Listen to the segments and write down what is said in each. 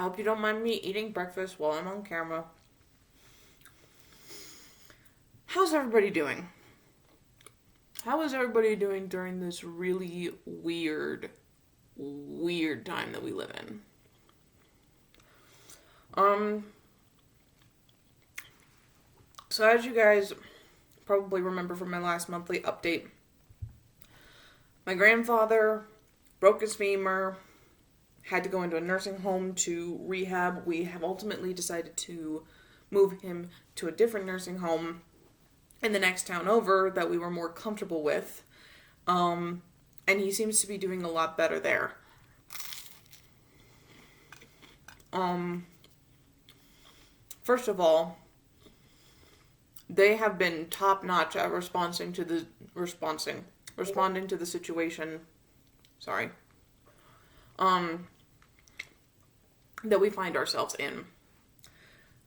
I hope you don't mind me eating breakfast while I'm on camera. How's everybody doing? How is everybody doing during this really weird time that we live in? So as you guys probably remember from my last monthly update, my grandfather broke his femur, had to go into a nursing home to rehab. We have ultimately decided to move him to a different nursing home in the next town over that we were more comfortable with. And he seems to be doing a lot better there. First of all, they have been top notch at responding to the situation. Sorry. That we find ourselves in.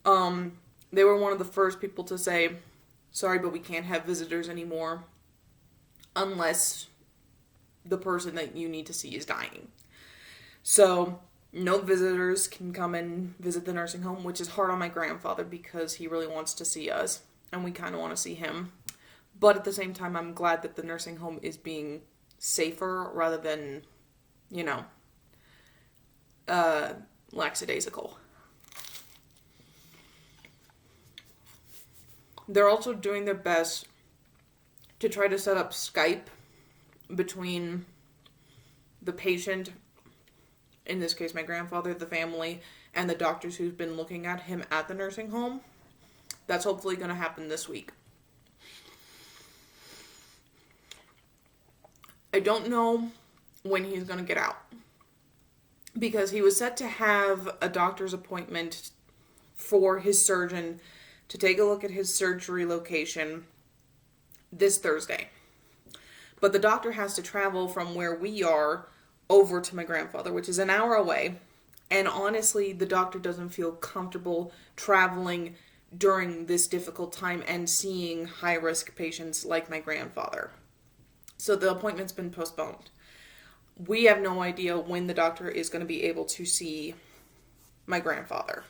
They were one of the first people to say, sorry, but we can't have visitors anymore unless the person that you need to see is dying. So, no visitors can come and visit the nursing home, which is hard on my grandfather because he really wants to see us, and we kind of want to see him. But at the same time, I'm glad that the nursing home is being safer rather than, lackadaisical. They're also doing their best to try to set up Skype between the patient, in this case my grandfather, the family, and the doctors who've been looking at him at the nursing home. That's hopefully going to happen this week. I don't know when he's going to get out, because he was set to have a doctor's appointment for his surgeon to take a look at his surgery location this Thursday. But the doctor has to travel from where we are over to my grandfather, which is an hour away. And honestly, the doctor doesn't feel comfortable traveling during this difficult time and seeing high-risk patients like my grandfather. So the appointment's been postponed. We have no idea when the doctor is going to be able to see my grandfather.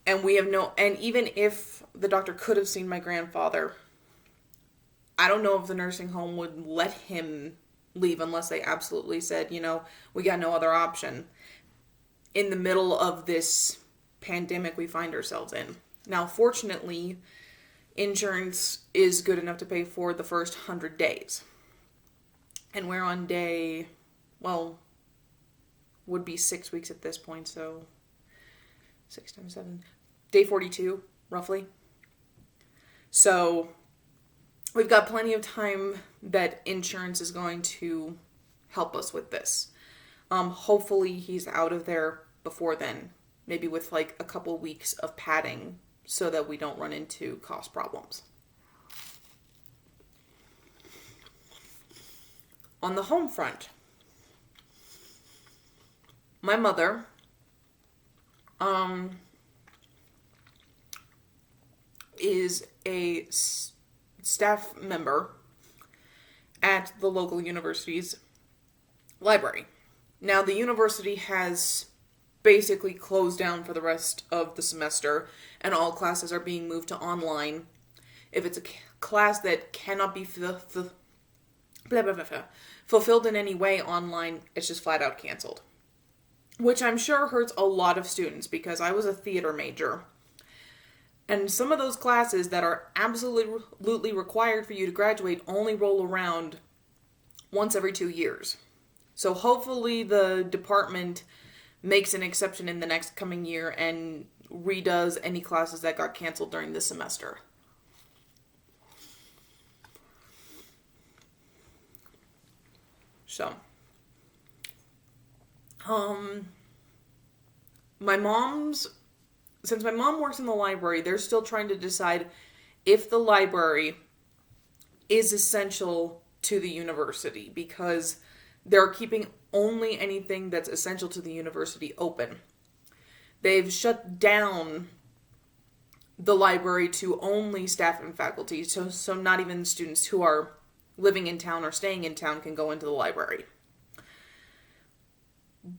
And even if the doctor could have seen my grandfather, I don't know if the nursing home would let him leave unless they absolutely said, we got no other option in the middle of this pandemic we find ourselves in. Now, fortunately, insurance is good enough to pay for the first 100 days. And we're on would be 6 weeks at this point, so 6 times 7, day 42, roughly. So we've got plenty of time that insurance is going to help us with this. Hopefully he's out of there before then, maybe with a couple weeks of padding so that we don't run into cost problems. On the home front, my mother is a staff member at the local university's library. Now, the university has basically closed down for the rest of the semester, and all classes are being moved to online. If it's a class that cannot be fulfilled in any way online, it's just flat out canceled. Which I'm sure hurts a lot of students, because I was a theater major. And some of those classes that are absolutely required for you to graduate only roll around once every 2 years. So hopefully the department makes an exception in the next coming year and redoes any classes that got canceled during this semester. So, since my mom works in the library, they're still trying to decide if the library is essential to the university, because they're keeping only anything that's essential to the university open. They've shut down the library to only staff and faculty, so not even students who are living in town or staying in town can go into the library.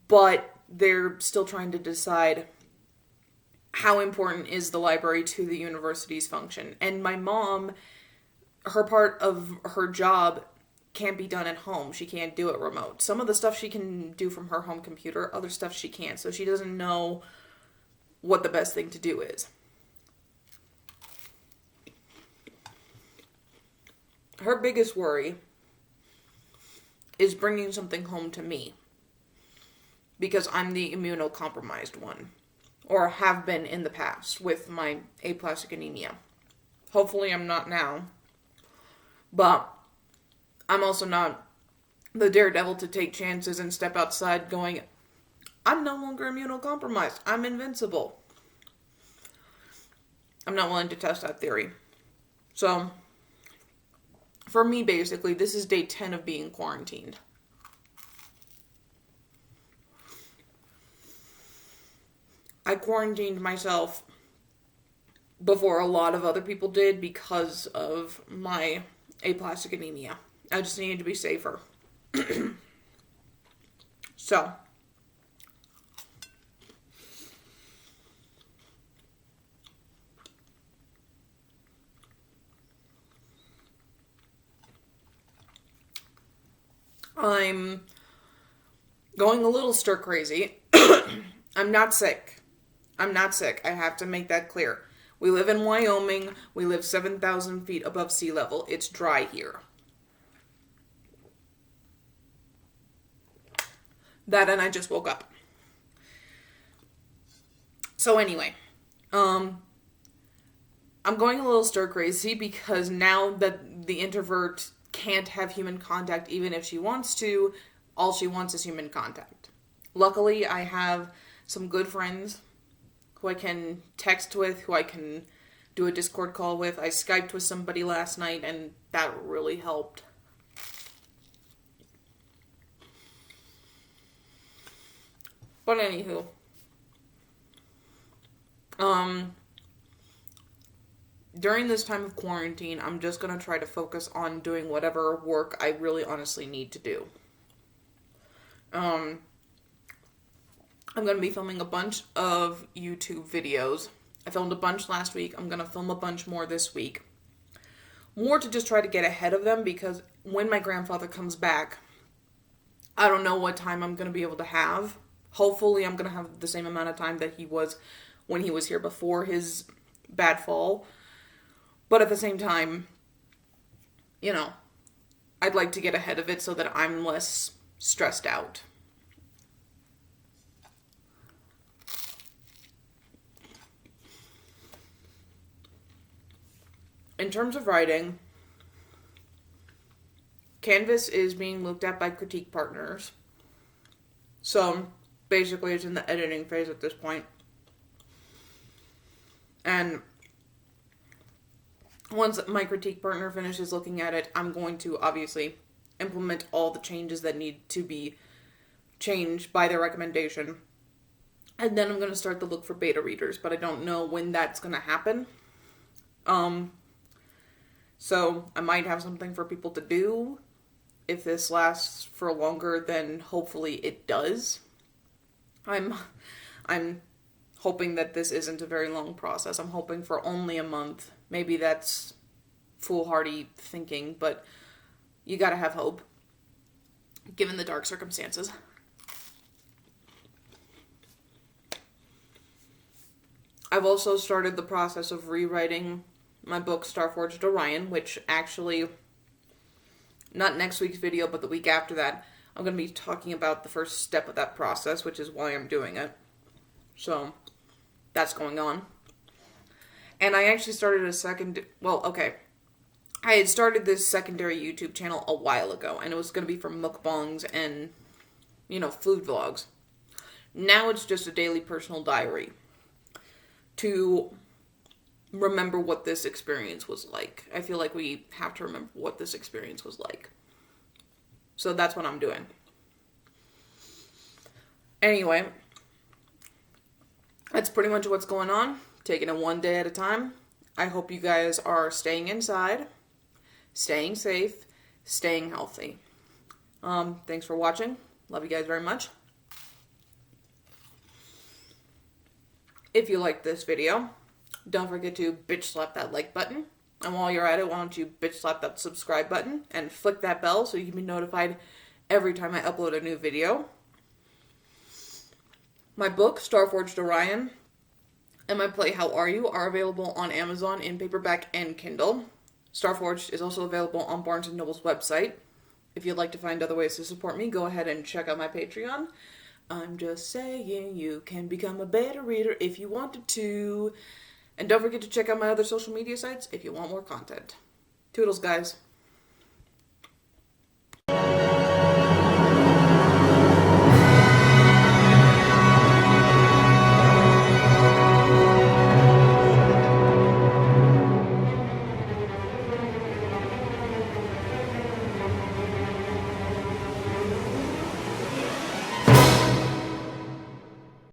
But they're still trying to decide how important is the library to the university's function. And my mom, her part of her job can't be done at home. She can't do it remote. Some of the stuff she can do from her home computer, other stuff she can't. So she doesn't know what the best thing to do is. Her biggest worry is bringing something home to me, because I'm the immunocompromised one, or have been in the past with my aplastic anemia. Hopefully I'm not now, but I'm also not the daredevil to take chances and step outside going, I'm no longer immunocompromised, I'm invincible. I'm not willing to test that theory. So, for me, basically, this is day 10 of being quarantined. I quarantined myself before a lot of other people did because of my aplastic anemia. I just needed to be safer. So, I'm going a little stir crazy. I'm not sick. I'm not sick. I have to make that clear. We live in Wyoming. We live 7,000 feet above sea level. It's dry here. That and I just woke up. So anyway, I'm going a little stir crazy because now that the introvert can't have human contact even if she wants to, all she wants is human contact. Luckily, I have some good friends who I can text with, who I can do a Discord call with. I Skyped with somebody last night, and that really helped. But anywho, during this time of quarantine, I'm just going to try to focus on doing whatever work I really honestly need to do. I'm going to be filming a bunch of YouTube videos. I filmed a bunch last week. I'm going to film a bunch more this week. More to just try to get ahead of them, because when my grandfather comes back, I don't know what time I'm going to be able to have. Hopefully I'm going to have the same amount of time that he was when he was here before his bad fall. But at the same time, you know, I'd like to get ahead of it so that I'm less stressed out. In terms of writing, Canvas is being looked at by critique partners. So, basically it's in the editing phase at this point. And once my critique partner finishes looking at it, I'm going to obviously implement all the changes that need to be changed by their recommendation. And then I'm going to start the look for beta readers, but I don't know when that's going to happen. So I might have something for people to do. If this lasts for longer, then hopefully it does. I'm hoping that this isn't a very long process. I'm hoping for only a month. Maybe that's foolhardy thinking, but you gotta have hope, given the dark circumstances. I've also started the process of rewriting my book, Starforged Orion, which actually, not next week's video, but the week after that, I'm going to be talking about the first step of that process, which is why I'm doing it. So, that's going on. And I actually started I had started this secondary YouTube channel a while ago, and it was going to be for mukbangs and, food vlogs. Now it's just a daily personal diary to remember what this experience was like. I feel like we have to remember what this experience was like. So that's what I'm doing. Anyway, that's pretty much what's going on. Taking it one day at a time. I hope you guys are staying inside, staying safe, staying healthy. Thanks for watching. Love you guys very much. If you like this video, don't forget to bitch slap that like button. And while you're at it, why don't you bitch slap that subscribe button and flick that bell so you can be notified every time I upload a new video. My book, Starforged Orion, and my play, How Are You, are available on Amazon in paperback and Kindle. Starforged is also available on Barnes & Noble's website. If you'd like to find other ways to support me, go ahead and check out my Patreon. I'm just saying you can become a better reader if you wanted to. And don't forget to check out my other social media sites if you want more content. Toodles, guys.